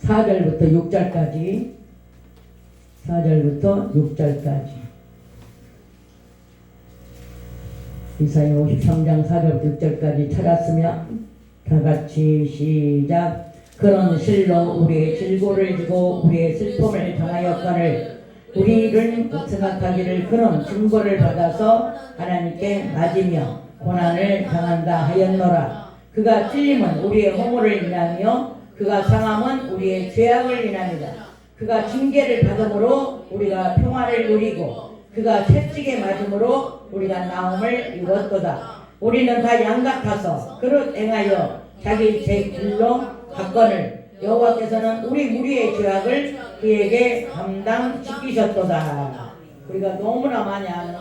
4절부터 6절까지 4절부터 6절까지 이사야 53장 4절부터 6절까지 찾았으면 다같이 시작. 그런 실로 우리의 질고를 지고 우리의 슬픔을 전하였거늘 우리를 생각하기를 그런 증거를 받아서 하나님께 맞으며 고난을 당한다 하였노라. 그가 찔림은 우리의 허물을 인하며 그가 상함은 우리의 죄악을 인합니다. 그가 징계를 받음으로 우리가 평화를 누리고 그가 채찍에 맞음으로 우리가 나음을 입었도다. 우리는 다 양같아서 그릇 행하여 자기 제 길로 갔거늘 여호와께서는 우리 무리의 죄악을 그에게 감당시키셨도다. 우리가 너무나 많이 아는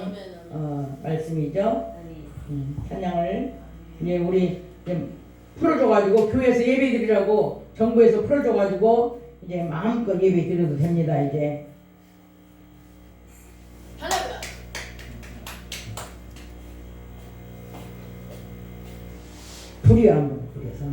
말씀이죠. 찬양을 이제 우리 이제 풀어줘가지고 교회에서 예배드리라고 정부에서 풀어줘가지고 이제 마음껏 예배 드려도 됩니다. 이제 불이 한번 불에서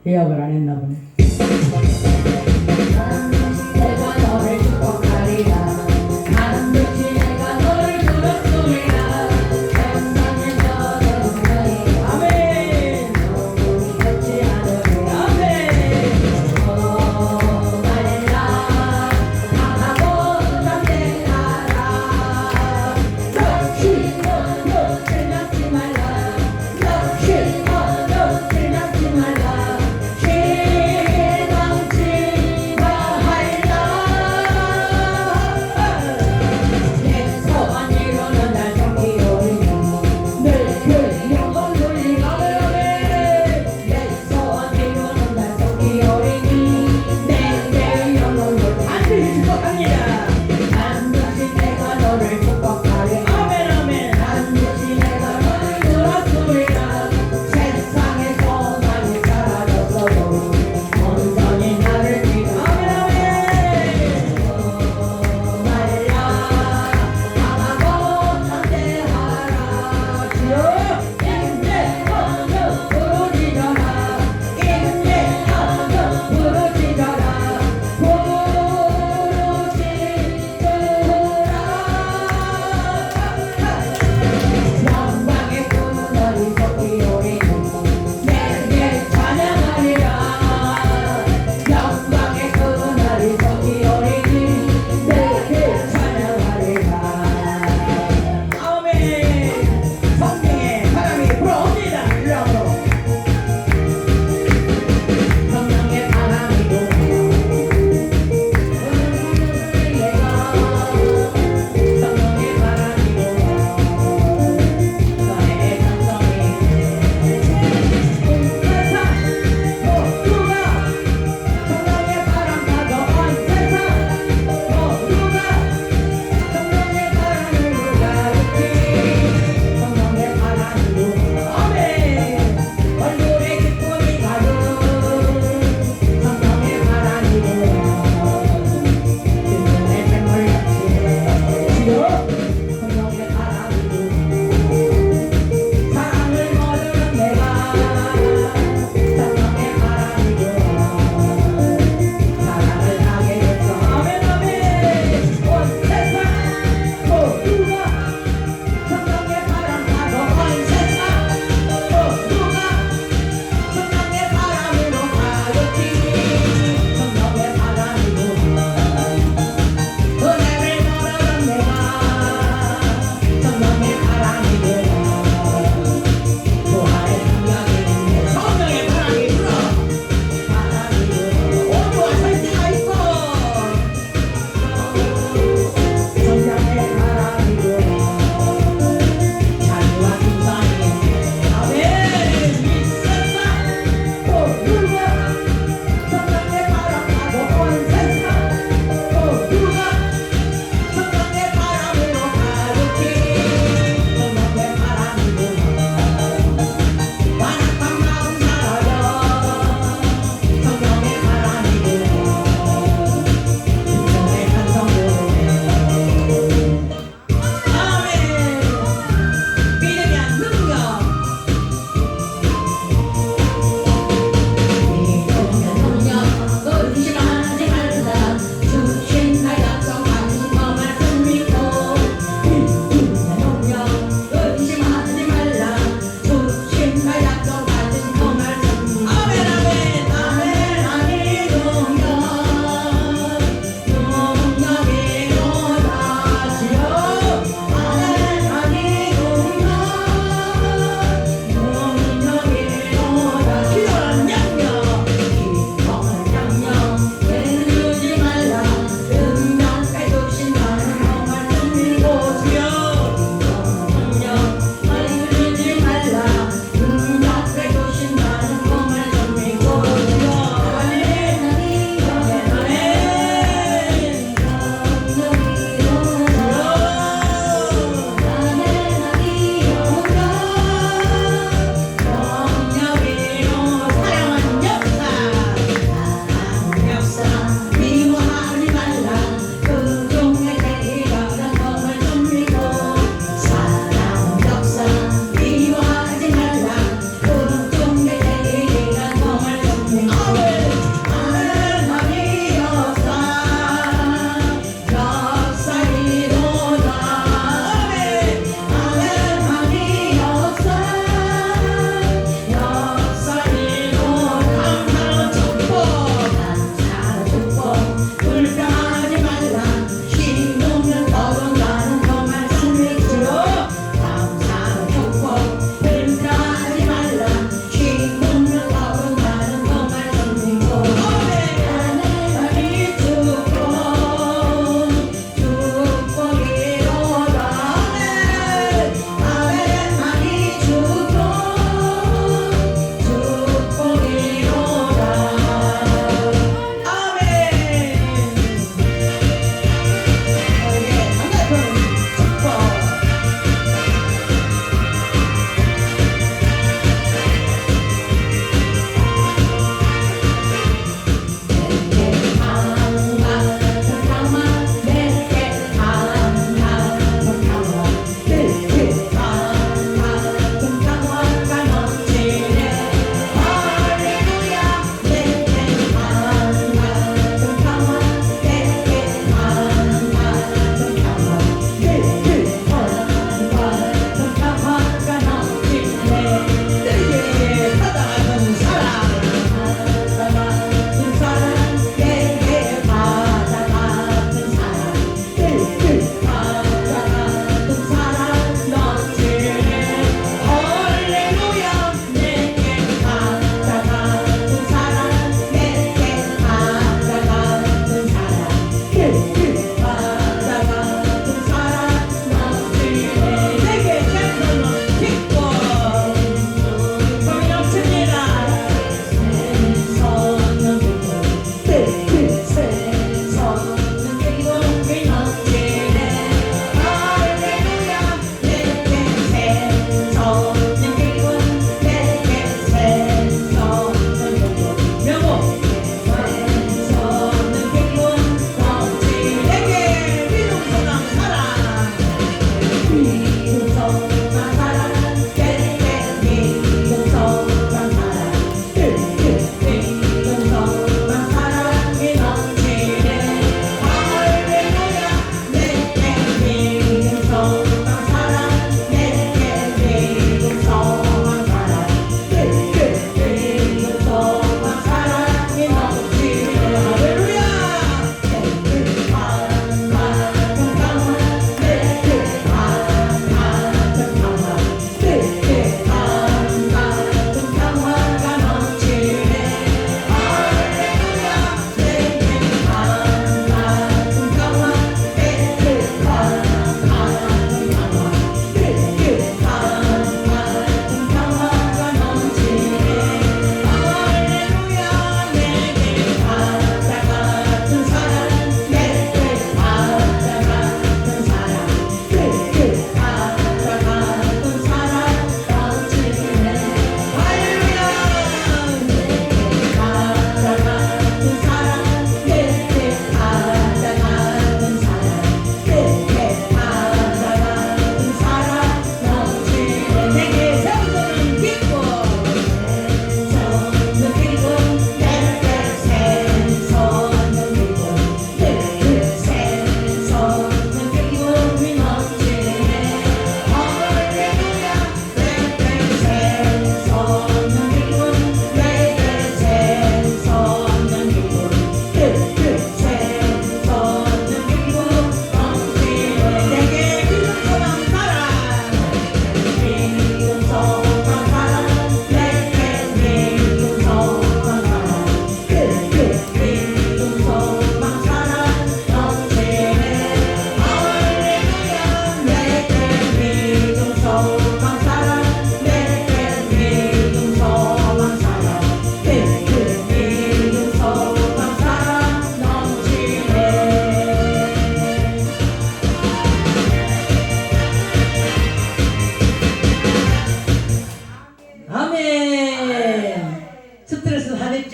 예약을 안 했나 보네. 내가 너를 축복하리라. 나는 듯이 내가 너를 들었으리라. 세상에 너는 너희 아멘. 너무 좋지 않으리라. 아멘. 말라 나가고 남의 나라. 역시 너 틀렸지 말라. 역시 너 틀렸지 말라.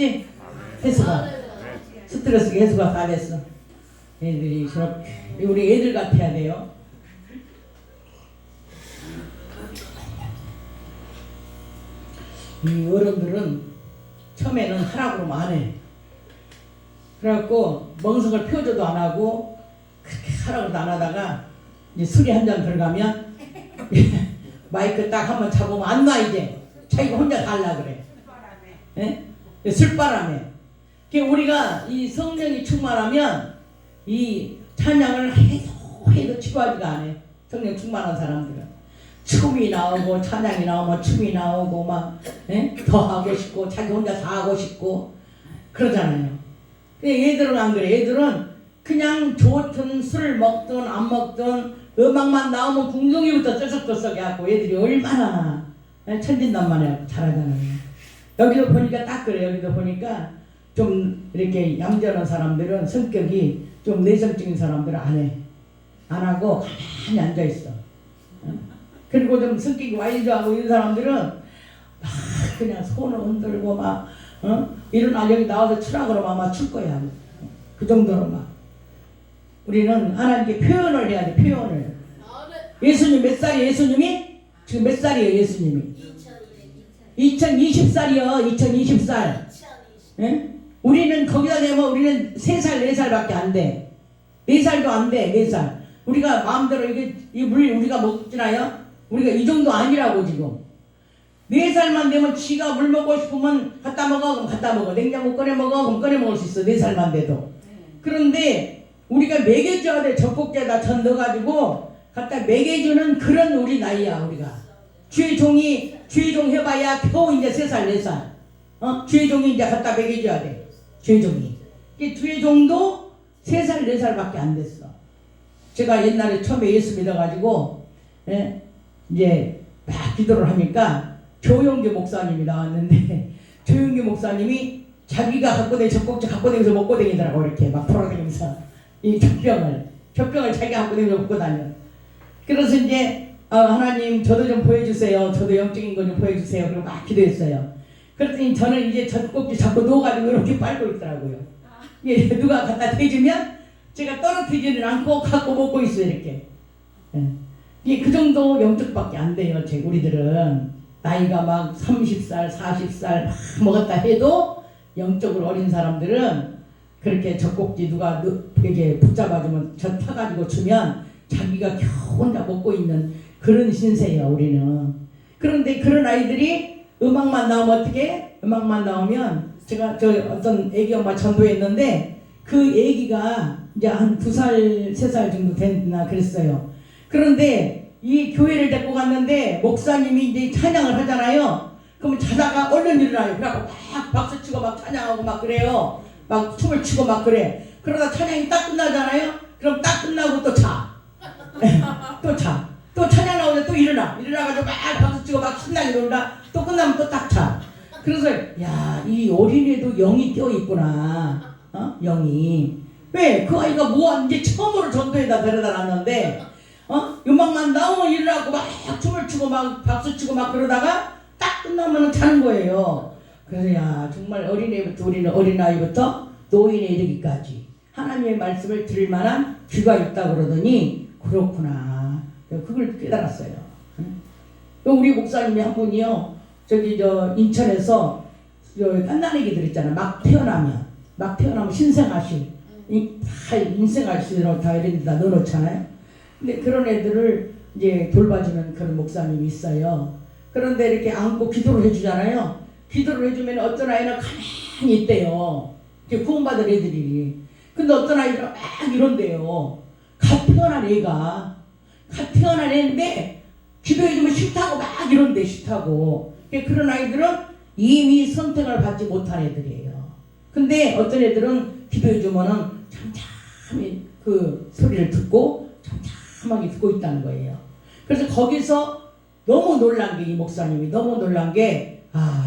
됐지? 해수가 스트레스 해수가 다 됐어. 애들이 저렇게 우리 애들 같아야 돼요. 이 어른들은 처음에는 하라고 그러면 안 해. 그래갖고 멍석을 펴줘도 안 하고 그렇게 하라고도 안 하다가 이제 술이 한 잔 들어가면 마이크 딱 한번 잡으면 안 놔. 이제 자기가 혼자 달라 그래. 예? 술바람에. 우리가 이 성령이 충만하면 이 찬양을 해도 치고하지가 않아. 성령 충만한 사람들은 춤이 나오고 찬양이 나오면 춤이 나오고 막 더 하고 싶고 자기 혼자 다 하고 싶고 그러잖아요. 근데 얘들은 안 그래. 얘들은 그냥 좋든 술을 먹든 안 먹든 음악만 나오면 궁둥이부터 떠석떠석 해갖고 얘들이 얼마나 천진난만에 잘하잖아요. 여기도 보니까 딱 그래. 여기도 보니까 좀 이렇게 얌전한 사람들은 성격이 좀 내성적인 사람들은 안 해. 안 하고 가만히 앉아있어. 그리고 좀 성격이 와이드하고 이런 사람들은 막 그냥 손을 흔들고 막 일어나 여기 나와서 추라 그러면 아마 출 거야. 그 정도로 막. 우리는 하나님께 표현을 해야 돼. 표현을. 예수님 몇 살이에요? 예수님이? 지금 몇 살이에요? 예수님이? 2020살이요. 2020살. 예? 우리는 거기다 대면 우리는 3살 4살밖에 안 돼. 4살도 안 돼. 4살. 우리가 마음대로 이 물 우리가 먹지나요? 우리가 이 정도 아니라고 지금. 4살만 되면 지가 물 먹고 싶으면 갖다 먹어. 그럼 갖다 먹어. 냉장고 꺼내 먹어. 그럼 꺼내 먹을 수 있어. 4살만 돼도. 그런데 우리가 먹여줘야 돼. 젖꼭지에다 전 넣어가지고 갖다 먹여주는 그런 우리 나이야. 우리가. 주의 종 해봐야 겨우 이제 3살 4살. 주의 종이 이제 갖다 먹여줘야 돼. 주의 종이. 주의 종도 3살 4살밖에 안 됐어. 제가 옛날에 처음에 예수 믿어가지고 이제 막 기도를 하니까 조용기 목사님이 나왔는데 조용기 목사님이 자기가 갖고 다니는 젖꼭지 갖고 다니면서 먹고 다니더라고. 이렇게 막 돌아다니면서 이 젖병을 자기가 갖고 다니면서 먹고 다녀. 그래서 이제 하나님 저도 좀 보여주세요. 저도 영적인 거 좀 보여주세요. 그리고 막 기도했어요. 그랬더니 저는 이제 젖꼭지 자꾸 누워가지고 이렇게 빨고 있더라고요. 이게 누가 갖다 대주면 제가 떨어뜨리지는 않고 갖고 먹고 있어요. 이렇게. 이게 그 정도 영적밖에 안 돼요. 우리들은 나이가 막 30살 40살 막 먹었다 해도 영적으로 어린 사람들은 그렇게 젖꼭지 누가 이렇게 붙잡아주면 젖 타가지고 주면 자기가 겨우 혼자 먹고 있는 그런 신세예요. 우리는. 그런데 그런 아이들이 음악만 나오면 어떻게? 음악만 나오면 제가 어떤 애기 엄마 전도했는데 그 애기가 이제 한 2살 3살 정도 됐나 그랬어요. 그런데 이 교회를 데리고 갔는데 목사님이 이제 찬양을 하잖아요. 그러면 자다가 얼른 일어나요. 그래갖고 막 박수치고 막 찬양하고 막 그래요. 막 춤을 추고 막 그래. 그러다 찬양이 딱 끝나잖아요. 그럼 딱 끝나고 또 자. 또 자. 또 찬양 나오는데 또 일어나가지고 막 박수치고 막 신나게 놀다. 또 끝나면 또 딱 자. 그래서 야, 이 어린애도 영이 껴있구나. 영이. 왜? 그 아이가 뭐 이제 처음으로 전도에다 데려다 놨는데 음악만 나오면 일어나고 막 춤을 추고 막 박수치고 막 그러다가 딱 끝나면 자는 거예요. 그래서 야, 정말 어린애부터 우리는 어린아이부터 노인에 이르기까지 하나님의 말씀을 들을 만한 귀가 있다 그러더니 그렇구나. 그걸 깨달았어요. 우리 목사님이 한 분이요. 인천에서 깐난애기들 있잖아. 막 태어나면 신생아실 다 인생아실로 다 이런 데다 넣어놓잖아요. 근데 그런 애들을 이제 돌봐주는 그런 목사님이 있어요. 그런데 이렇게 안고 기도를 해주잖아요. 기도를 해주면 어떤 아이는 가만히 있대요. 구원받은 애들이. 근데 어떤 아이들은 막 이런대요. 갓 태어난 애인데 기도해주면 싫다고 막 이런데 싫다고. 그런 아이들은 이미 선택을 받지 못한 애들이에요. 근데 어떤 애들은 기도해주면은 잠잠히 그 소리를 듣고 잠잠하게 듣고 있다는 거예요. 그래서 거기서 너무 놀란 게 이 목사님이 너무 놀란 게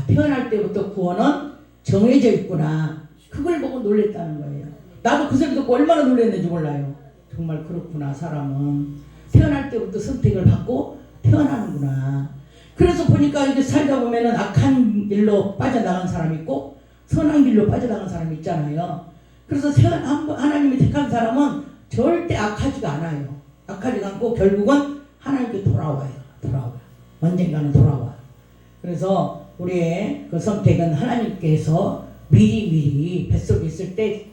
태어날 때부터 구원은 정해져 있구나. 그걸 보고 놀랬다는 거예요. 나도 그 소리 듣고 얼마나 놀랐는지 몰라요. 정말 그렇구나. 사람은 태어날 때부터 선택을 받고 태어나는구나. 그래서 보니까 이게 살다 보면은 악한 일로 빠져나간 사람이 있고 선한 길로 빠져나간 사람이 있잖아요. 그래서 하나님이 택한 사람은 절대 악하지가 않아요. 악하지가 않고 결국은 하나님께 돌아와요. 언젠가는 돌아와. 그래서 우리의 그 선택은 하나님께서 미리 뱃속에 있을 때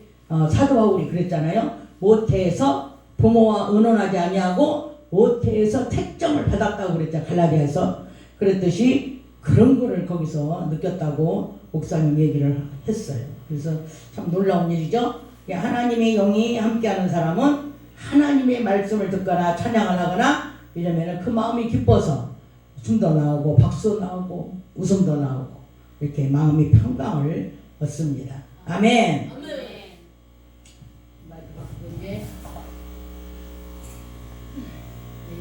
사도 바울이 그랬잖아요. 모태에서 부모와 의논하지 아니하고 모태에서 택정을 받았다고 그랬죠. 갈라디아에서. 그랬듯이 그런 거를 거기서 느꼈다고 목사님 얘기를 했어요. 그래서 참 놀라운 일이죠. 하나님의 영이 함께하는 사람은 하나님의 말씀을 듣거나 찬양을 하거나 이러면 그 마음이 기뻐서 춤도 나오고 박수 나오고 웃음도 나오고 이렇게 마음이 평강을 얻습니다. 아멘.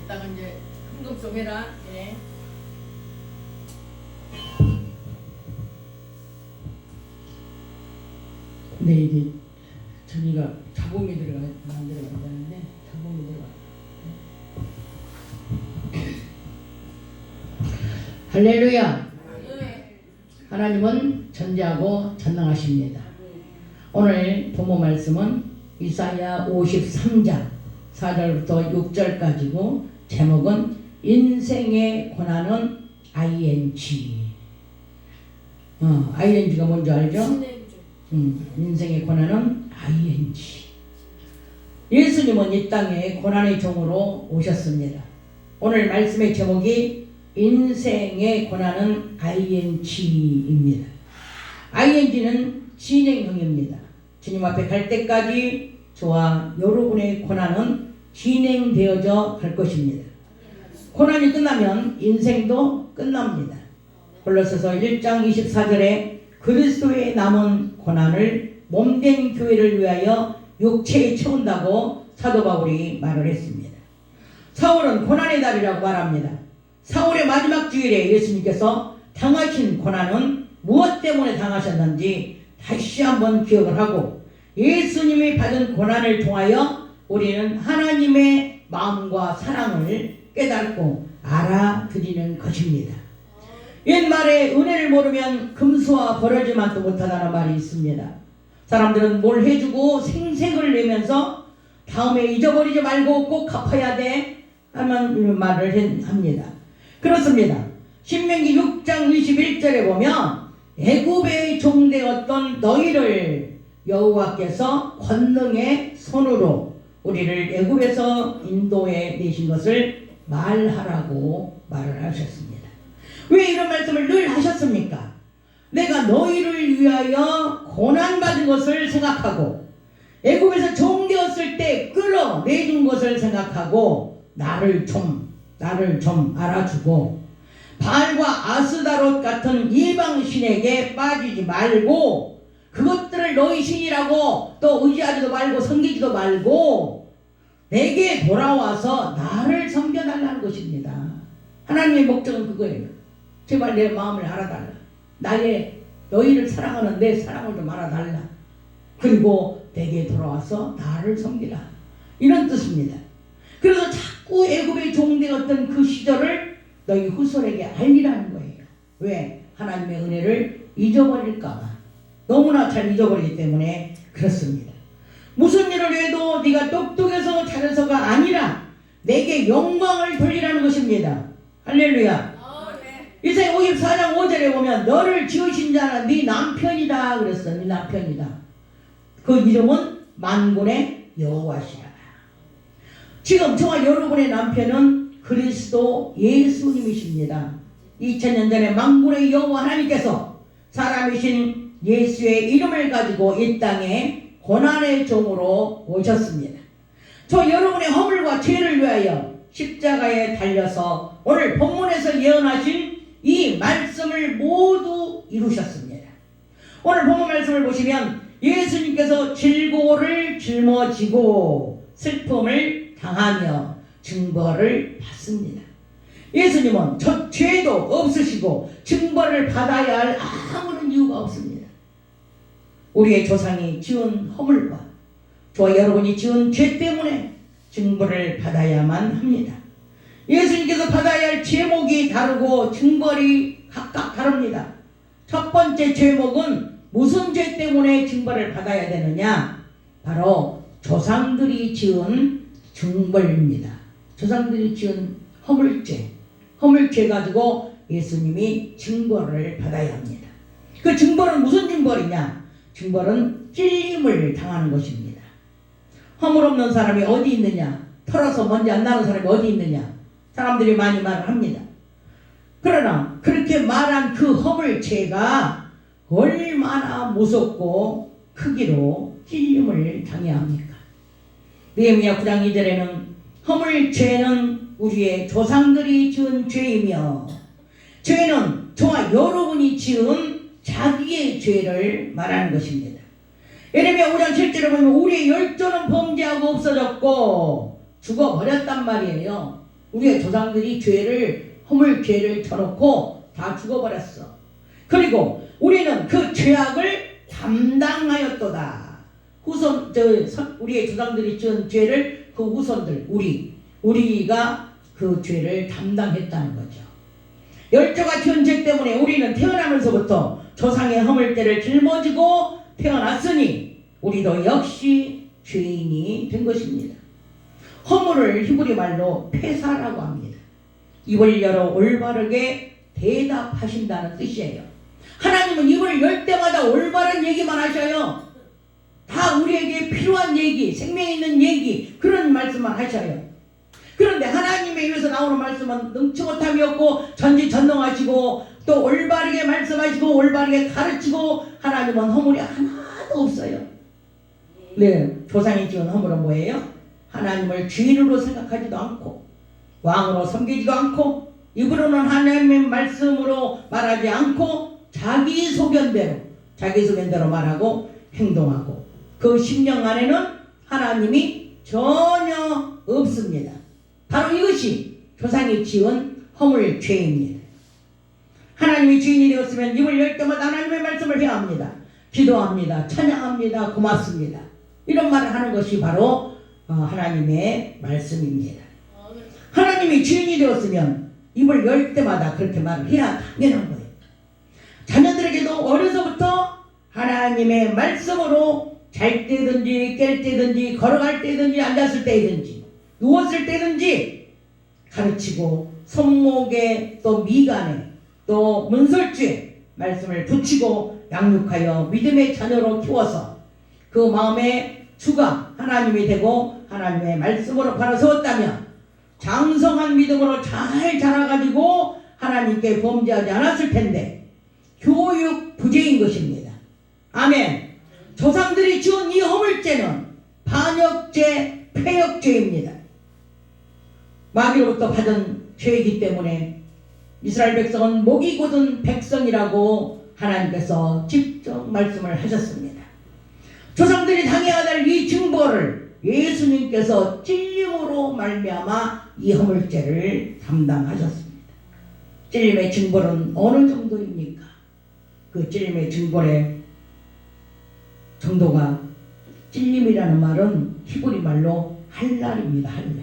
이따가 이제 흥금 좀 해라. 예. 근데 이게 저기가 자봉이 들어가야 되는데 자봉이 들어가. 할렐루야. 하나님은 전지하고 전능하십니다. 오늘 본문 말씀은 이사야 53장 4절부터 6절까지고 제목은 인생의 고난은 ING. ING가 뭔지 알죠? 인생의 고난은 ING. 예수님은 이 땅에 고난의 종으로 오셨습니다. 오늘 말씀의 제목이 인생의 고난은 ING입니다. ING는 진행형입니다. 주님 앞에 갈 때까지 저와 여러분의 고난은 진행되어져 갈 것입니다. 고난이 끝나면 인생도 끝납니다. 골로새서 1장 24절에 그리스도의 남은 고난을 몸된 교회를 위하여 육체에 채운다고 사도 바울이 말을 했습니다. 사울은 고난의 날이라고 말합니다. 사울의 마지막 주일에 예수님께서 당하신 고난은 무엇 때문에 당하셨는지 다시 한번 기억을 하고 예수님이 받은 고난을 통하여 우리는 하나님의 마음과 사랑을 깨닫고 알아들이는 것입니다. 옛말에 은혜를 모르면 금수와 버려지만도 못하다는 말이 있습니다. 사람들은 뭘 해주고 생색을 내면서 다음에 잊어버리지 말고 꼭 갚아야 돼 하는 이런 말을 합니다. 그렇습니다. 신명기 6장 21절에 보면 애굽의 종되었던 너희를 여호와께서 권능의 손으로 우리를 애굽에서 인도해 내신 것을 말하라고 말을 하셨습니다. 왜 이런 말씀을 늘 하셨습니까? 내가 너희를 위하여 고난받은 것을 생각하고 애굽에서 종되었을 때 끌어내준 것을 생각하고 나를 좀 알아주고 바알과 아스다롯 같은 이방 신에게 빠지지 말고 그것들을 너희 신이라고 또 의지하지도 말고 섬기지도 말고 내게 돌아와서 나를 섬겨달라는 것입니다. 하나님의 목적은 그거예요. 제발 내 마음을 알아달라. 너희를 사랑하는 내 사랑을 좀 알아달라. 그리고 내게 돌아와서 나를 섬기라. 이런 뜻입니다. 그래서 자꾸 애굽의 종되었던 그 시절을 너희 후손에게 알리라는 거예요. 왜? 하나님의 은혜를 잊어버릴까봐. 너무나 잘 잊어버리기 때문에 그렇습니다. 무슨 일을 해도 네가 똑똑해서 잘해서가 아니라 내게 영광을 돌리라는 것입니다. 할렐루야. 이사야 54장 5절에 보면 너를 지으신 자는 네 남편이다 그랬어. 네 남편이다. 그 이름은 만군의 여호와시라. 지금 저와 여러분의 남편은 그리스도 예수님이십니다. 2000년 전에 만군의 여호와 하나님께서 사람이신 예수의 이름을 가지고 이 땅에 고난의 종으로 오셨습니다. 저 여러분의 허물과 죄를 위하여 십자가에 달려서 오늘 본문에서 예언하신 이 말씀을 모두 이루셨습니다. 오늘 본문 말씀을 보시면 예수님께서 질고를 짊어지고 슬픔을 당하며 증거를 받습니다. 예수님은 저 죄도 없으시고 증거를 받아야 할 아무런 이유가 없습니다. 우리의 조상이 지은 허물과 저와 여러분이 지은 죄 때문에 증거를 받아야만 합니다. 예수님께서 받아야 할 제목이 다르고 증거리 각각 다릅니다. 첫 번째 제목은 무슨 죄 때문에 징벌을 받아야 되느냐? 바로 조상들이 지은 징벌입니다. 조상들이 지은 허물죄 가지고 예수님이 징벌을 받아야 합니다. 그 징벌은 무슨 징벌이냐? 징벌은 찔림을 당하는 것입니다. 허물 없는 사람이 어디 있느냐? 털어서 먼지 안 나는 사람이 어디 있느냐? 사람들이 많이 말을 합니다. 그러나 그렇게 말한 그 허물죄가 얼마나 무섭고 크기로 찔림을 당해야 합니까? 느헤미야 9장 2절에는 허물죄는 우리의 조상들이 지은 죄이며 죄는 저와 여러분이 지은 자기의 죄를 말하는 것입니다. 예레미야 5장 7절에 보면 우리의 열조는 범죄하고 없어졌고 죽어버렸단 말이에요. 우리의 조상들이 허물죄를 쳐놓고 다 죽어버렸어. 그리고 우리는 그 죄악을 담당하였도다. 우리의 조상들이 지은 죄를 그 후손들 우리가 그 죄를 담당했다는 거죠. 열조가 지은 죄 때문에 우리는 태어나면서부터 조상의 허물죄를 짊어지고 태어났으니 우리도 역시 죄인이 된 것입니다. 허물을 히브리 말로 폐사라고 합니다. 입을 열어 올바르게 대답하신다는 뜻이에요. 하나님은 입을 열 때마다 올바른 얘기만 하셔요. 다 우리에게 필요한 얘기, 생명 있는 얘기, 그런 말씀만 하셔요. 그런데 하나님의 입에서 나오는 말씀은 능치 못함이 없고 전지전능하시고 또 올바르게 말씀하시고 올바르게 가르치고 하나님은 허물이 하나도 없어요. 네, 조상이 지은 허물은 뭐예요? 하나님을 주인으로 생각하지도 않고 왕으로 섬기지도 않고 입으로는 하나님의 말씀으로 말하지 않고 자기 소견대로 말하고 행동하고 그 심령 안에는 하나님이 전혀 없습니다. 바로 이것이 조상이 지은 허물죄입니다. 하나님이 주인이 되었으면 입을 열 때마다 하나님의 말씀을 해야 합니다. 기도합니다. 찬양합니다. 고맙습니다. 이런 말을 하는 것이 바로 하나님의 말씀입니다. 하나님이 주인이 되었으면 입을 열 때마다 그렇게 말을 해야 당연한 거예요. 자녀들에게도 어려서부터 하나님의 말씀으로 잘 때든지 깰 때든지 걸어갈 때든지 앉았을 때든지 누웠을 때든지 가르치고 손목에 또 미간에 또 문설주에 말씀을 붙이고 양육하여 믿음의 자녀로 키워서 그 마음의 주가 하나님이 되고 하나님의 말씀으로 바로 세웠다면 장성한 믿음으로 잘 자라가지고 하나님께 범죄하지 않았을 텐데 교육 부재인 것입니다. 아멘. 조상들이 지은 이 허물죄는 반역죄, 폐역죄입니다. 마귀로부터 받은 죄이기 때문에 이스라엘 백성은 목이 곧은 백성이라고 하나님께서 직접 말씀을 하셨습니다. 조상들이 당해야 될 이 징벌을 예수님께서 찔림으로 말미암아 이 허물죄를 담당하셨습니다. 찔림의 징벌은 어느 정도입니까? 그 찔림의 징벌의 정도가 찔림이라는 말은 히브리 말로 할랄입니다. 할랄.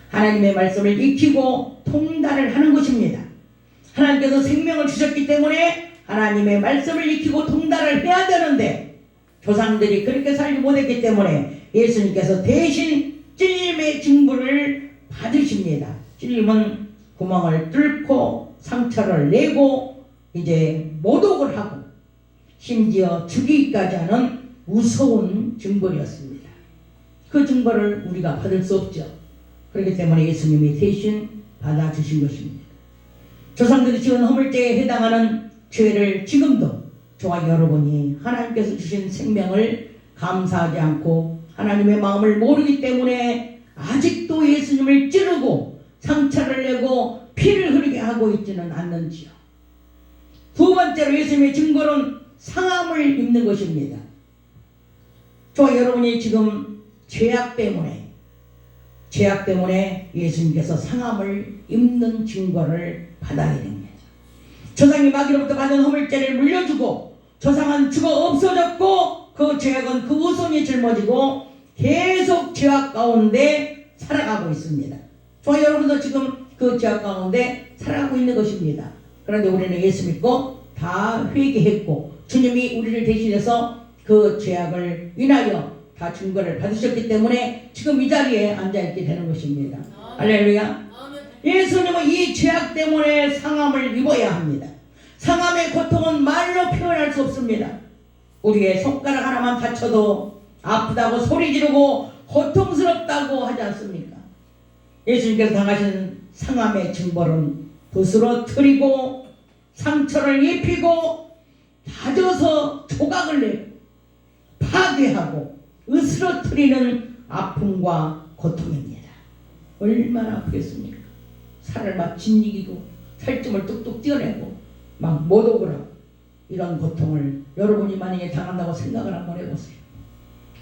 하나님의 말씀을 익히고 통달을 하는 것입니다. 하나님께서 생명을 주셨기 때문에 하나님의 말씀을 익히고 통달을 해야 되는데 조상들이 그렇게 살지 못했기 때문에 예수님께서 대신 찔림의 징벌을 받으십니다. 찔림은 구멍을 뚫고 상처를 내고 이제 모독을 하고 심지어 죽이기까지 하는 무서운 징벌이었습니다. 그 징벌을 우리가 받을 수 없죠. 그렇기 때문에 예수님이 대신 받아주신 것입니다. 조상들이 지은 허물죄에 해당하는 죄를 지금도 저와 여러분이 하나님께서 주신 생명을 감사하지 않고 하나님의 마음을 모르기 때문에 아직도 예수님을 찌르고 상처를 내고 피를 흐르게 하고 있지는 않는지요. 두 번째로 예수님의 징벌은 상함을 입는 것입니다. 저와 여러분이 지금 죄악 때문에 예수님께서 상함을 입는 징벌을 받아야 됩니다. 조상이 마귀로부터 받은 허물죄를 물려주고 조상은 죽어 없어졌고 그 죄악은 그 후손이 짊어지고 계속 죄악 가운데 살아가고 있습니다. 저와 여러분도 지금 그 죄악 가운데 살아가고 있는 것입니다. 그런데 우리는 예수 믿고 다 회개했고 주님이 우리를 대신해서 그 죄악을 인하여 다 증거를 받으셨기 때문에 지금 이 자리에 앉아있게 되는 것입니다. 할렐루야. 예수님은 이 죄악 때문에 상함을 입어야 합니다. 상함의 고통은 말로 표현할 수 없습니다. 우리의 손가락 하나만 다쳐도 아프다고 소리 지르고 고통스럽다고 하지 않습니까? 예수님께서 당하신 상함의 징벌은 부스러뜨리고 상처를 입히고 다져서 조각을 내고 파괴하고 으스러뜨리는 아픔과 고통입니다. 얼마나 아프겠습니까? 살을 막 짓이기고 살점을 뚝뚝 떼어내고 막 못 오거라. 이런 고통을 여러분이 만약에 당한다고 생각을 한번 해보세요.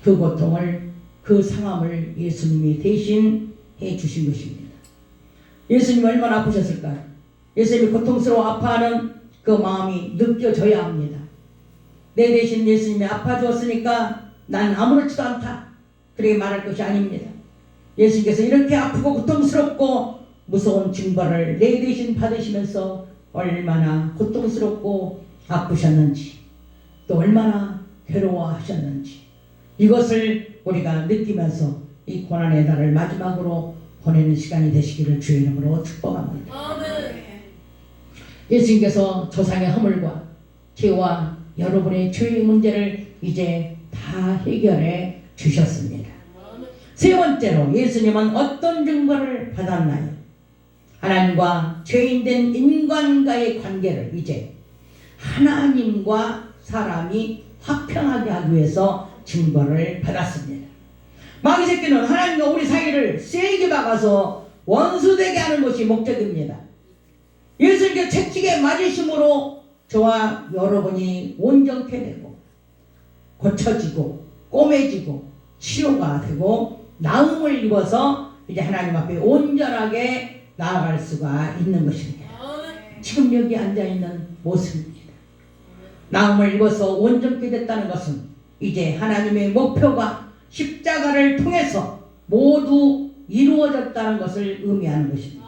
그 고통을, 그 상함을 예수님이 대신 해주신 것입니다. 예수님이 얼마나 아프셨을까요? 예수님이 고통스러워 아파하는 그 마음이 느껴져야 합니다. 내 대신 예수님이 아파주었으니까 난 아무렇지도 않다, 그렇게 말할 것이 아닙니다. 예수님께서 이렇게 아프고 고통스럽고 무서운 징벌을 내 대신 받으시면서 얼마나 고통스럽고 아프셨는지, 또 얼마나 괴로워하셨는지, 이것을 우리가 느끼면서 이 고난의 달을 마지막으로 보내는 시간이 되시기를 주의 이름으로 축복합니다. 예수님께서 조상의 허물과 죄와 여러분의 죄의 문제를 이제 다 해결해 주셨습니다. 세 번째로 예수님은 어떤 증거를 받았나요? 하나님과 죄인된 인간과의 관계를 이제 하나님과 사람이 화평하게 하기 위해서 증거를 받았습니다. 마귀 새끼는 하나님과 우리 사이를 세게 박아서 원수되게 하는 것이 목적입니다. 예수님께 채찍에 맞으심으로 저와 여러분이 온전케 되고 고쳐지고 꼬매지고 치료가 되고 나음을 입어서 이제 하나님 앞에 온전하게 나아갈 수가 있는 것입니다. 지금 여기 앉아있는 모습입니다. 나음을 입어서 온전케 됐다는 것은 이제 하나님의 목표가 십자가를 통해서 모두 이루어졌다는 것을 의미하는 것입니다.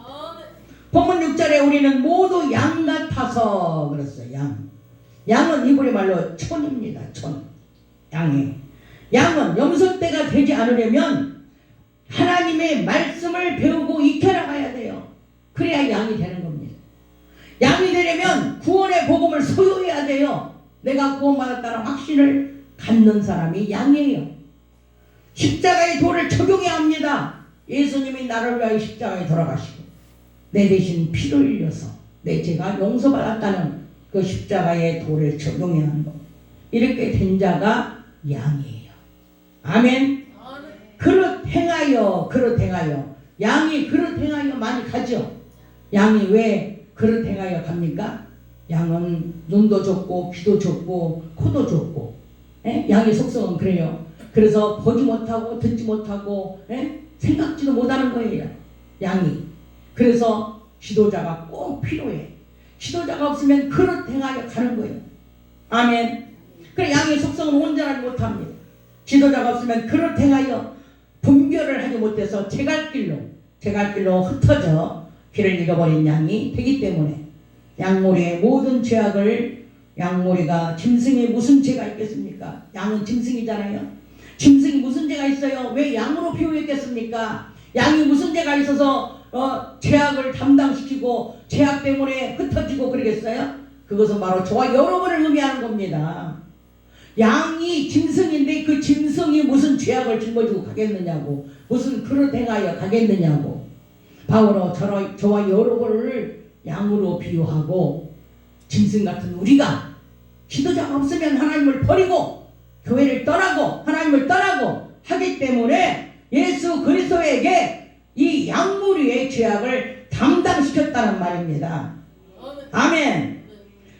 본문 6절에 우리는 모두 양 같아서 그랬어요. 양은 이브리 말로 촌입니다. 촌. 양은 염소떼가 되지 않으려면 하나님의 말씀을 배우고 익혀나가야 돼요. 그래야 양이 되는 겁니다. 양이 되려면 구원의 복음을 소유해야 돼요. 내가 구원받았다는 확신을 갖는 사람이 양이에요. 십자가의 도를 적용해야 합니다. 예수님이 나를 위하여 십자가에 돌아가시고 내 대신 피를 흘려서 내 죄가 용서받았다는 그 십자가의 도를 적용해야 하는 겁니다. 이렇게 된 자가 양이에요. 아멘. 그릇 행하여 양이 그릇 행하여 많이 가죠. 양이 왜 그릇 행하여 갑니까? 양은 눈도 좁고 귀도 좁고 코도 좁고, 양의 속성은 그래요. 그래서 보지 못하고 듣지 못하고 생각지도 못하는 거예요. 양이. 그래서 지도자가 꼭 필요해. 지도자가 없으면 그릇 행하여 가는 거예요. 아멘. 그래 양의 속성은 온전하지 못합니다. 지도자가 없으면 그릇 행하여 분별을 하지 못해서 제갈길로 흩어져 길을 잃어버린 양이 되기 때문에 양모리의 모든 죄악을, 양모리가 짐승에 무슨 죄가 있겠습니까? 양은 짐승이잖아요. 짐승이 무슨 죄가 있어요? 왜 양으로 비유했겠습니까? 양이 무슨 죄가 있어서 죄악을 담당시키고 죄악 때문에 흩어지고 그러겠어요? 그것은 바로 저와 여러분을 의미하는 겁니다. 양이 짐승인데 그 짐승이 무슨 죄악을 짊어지고 가겠느냐고, 무슨 그릇 행하여 가겠느냐고. 바로 저와 여러분을 양으로 비유하고 짐승 같은 우리가 지도자가 없으면 하나님을 버리고 교회를 떠나고 하나님을 떠나고 하기 때문에 예수 그리스도에게 이 양무리의 죄악을 담당시켰다는 말입니다. 아멘.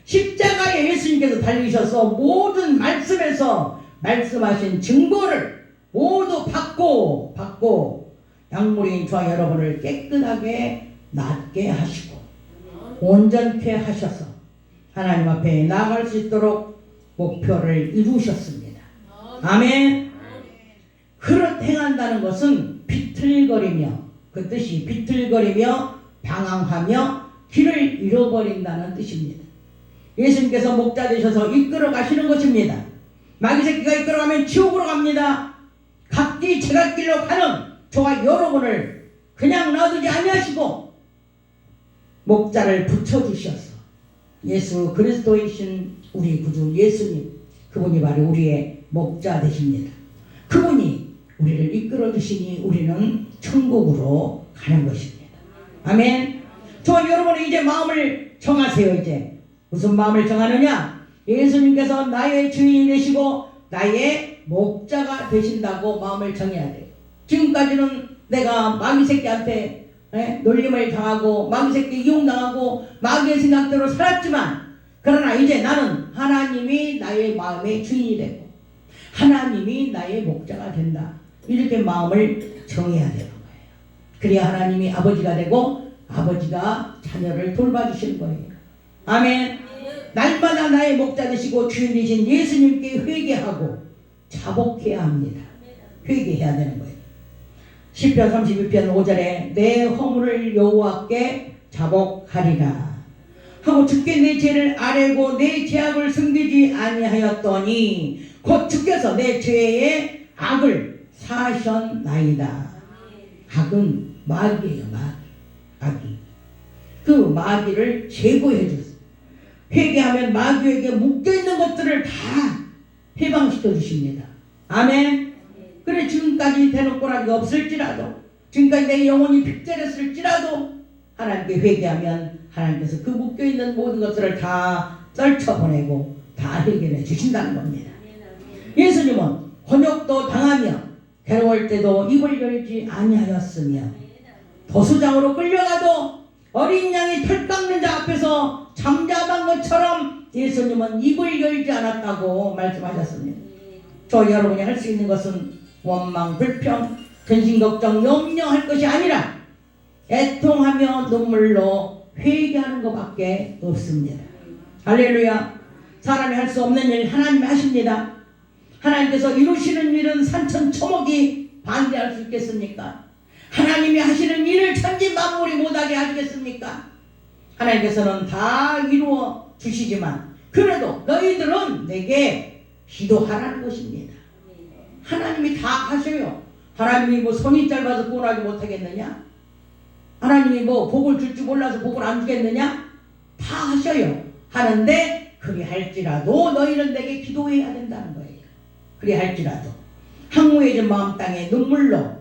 십자가에 예수님께서 달리셔서 모든 말씀에서 말씀하신 증거를 모두 받고 양무리인 저와 여러분을 깨끗하게 낫게 하시고 온전케 하셔서 하나님 앞에 나아갈 수 있도록 목표를 이루셨습니다. 아멘. 그릇 행한다는 것은 비틀거리며, 그 뜻이 비틀거리며 방황하며 길을 잃어버린다는 뜻입니다. 예수님께서 목자 되셔서 이끌어 가시는 것입니다. 마귀 새끼가 이끌어가면 지옥으로 갑니다. 각기 제갈길로 가는 저와 여러분을 그냥 놔두지 아니하시고 목자를 붙여주셔서 예수 그리스도이신 우리 구주 예수님, 그분이 바로 우리의 목자 되십니다. 그분이 우리를 이끌어 주시니 우리는 천국으로 가는 것입니다. 아멘. 저와 여러분은 이제 마음을 정하세요. 이제 무슨 마음을 정하느냐? 예수님께서 나의 주인이 되시고 나의 목자가 되신다고 마음을 정해야 돼요. 지금까지는 내가 마귀 새끼한테 놀림을 당하고 마귀 새끼 이용당하고 마귀의 생각대로 살았지만, 그러나 이제 나는 하나님이 나의 마음의 주인이 되고 하나님이 나의 목자가 된다. 이렇게 마음을 정해야 되는 거예요. 그래야 하나님이 아버지가 되고 아버지가 자녀를 돌봐주시는 거예요. 아멘. 날마다 나의 목자 되시고 주인 되신 예수님께 회개하고 자복해야 합니다. 회개해야 되는 거예요. 시편 32편 5절에 내 허물을 여호와께 자복하리라 하고 주께 내 죄를 아뢰고 내 죄악을 숨기지 아니하였더니 곧 주께서 내 죄의 악을 사하셨나이다. 악은 마귀예요. 마귀. 그 마귀를 제거해 줬어요. 회개하면 마귀에게 묶여있는 것들을 다 해방시켜 주십니다. 아멘. 그래, 지금까지 대놓고 꼬라지가 없을지라도, 지금까지 내 영혼이 핍절했을지라도 하나님께 회개하면 하나님께서 그 묶여있는 모든 것들을 다 떨쳐보내고 다 해결해 주신다는 겁니다. 예수님은 혼욕도 당하며 괴로울 때도 입을 열지 아니하였으며 도수장으로 끌려가도 어린 양이 털 깎는 자 앞에서 잠잠한 것처럼 예수님은 입을 열지 않았다고 말씀하셨습니다. 저 여러분이 할 수 있는 것은 원망, 불평, 근심, 걱정, 염려할 것이 아니라 애통하며 눈물로 회개하는 것밖에 없습니다. 할렐루야. 사람이 할 수 없는 일 하나님이 하십니다. 하나님께서 이루시는 일은 산천초목이 반대할 수 있겠습니까? 하나님이 하시는 일을 천지 만물이 못하게 하시겠습니까? 하나님께서는 다 이루어 주시지만 그래도 너희들은 내게 기도하라는 것입니다. 하나님이 다 하셔요. 하나님이 뭐 손이 짧아서 구원하지 못하겠느냐? 하나님이 뭐 복을 줄 줄 몰라서 복을 안 주겠느냐? 다 하셔요. 하는데 그리 할지라도 너희는 내게 기도해야 된다는 거예요. 그리 할지라도 항무해진 마음 땅에 눈물로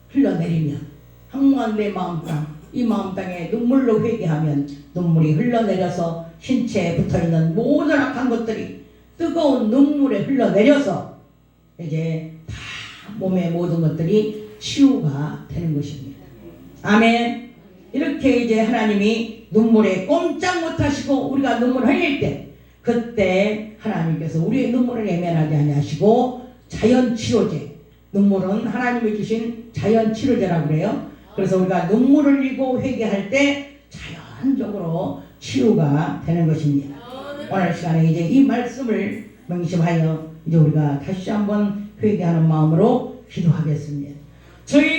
흘러내리면, 항무한 내 마음 땅, 이 마음 땅에 눈물로 회개하면 눈물이 흘러내려서 신체에 붙어있는 모든 악한 것들이 뜨거운 눈물에 흘러내려서 이제 다 몸의 모든 것들이 치유가 되는 것입니다. 아멘. 이렇게 이제 하나님이 눈물에 꼼짝 못하시고 우리가 눈물 흘릴 때, 그때 하나님께서 우리의 눈물을 외면하지 아니하시고 자연치료제, 눈물은 하나님이 주신 자연치료제라고 그래요. 그래서 우리가 눈물을 흘리고 회개할 때 자연적으로 치유가 되는 것입니다. 오늘 시간에 이제 이 말씀을 명심하여 이제 우리가 다시 한번 회개하는 마음으로 기도하겠습니다. 저희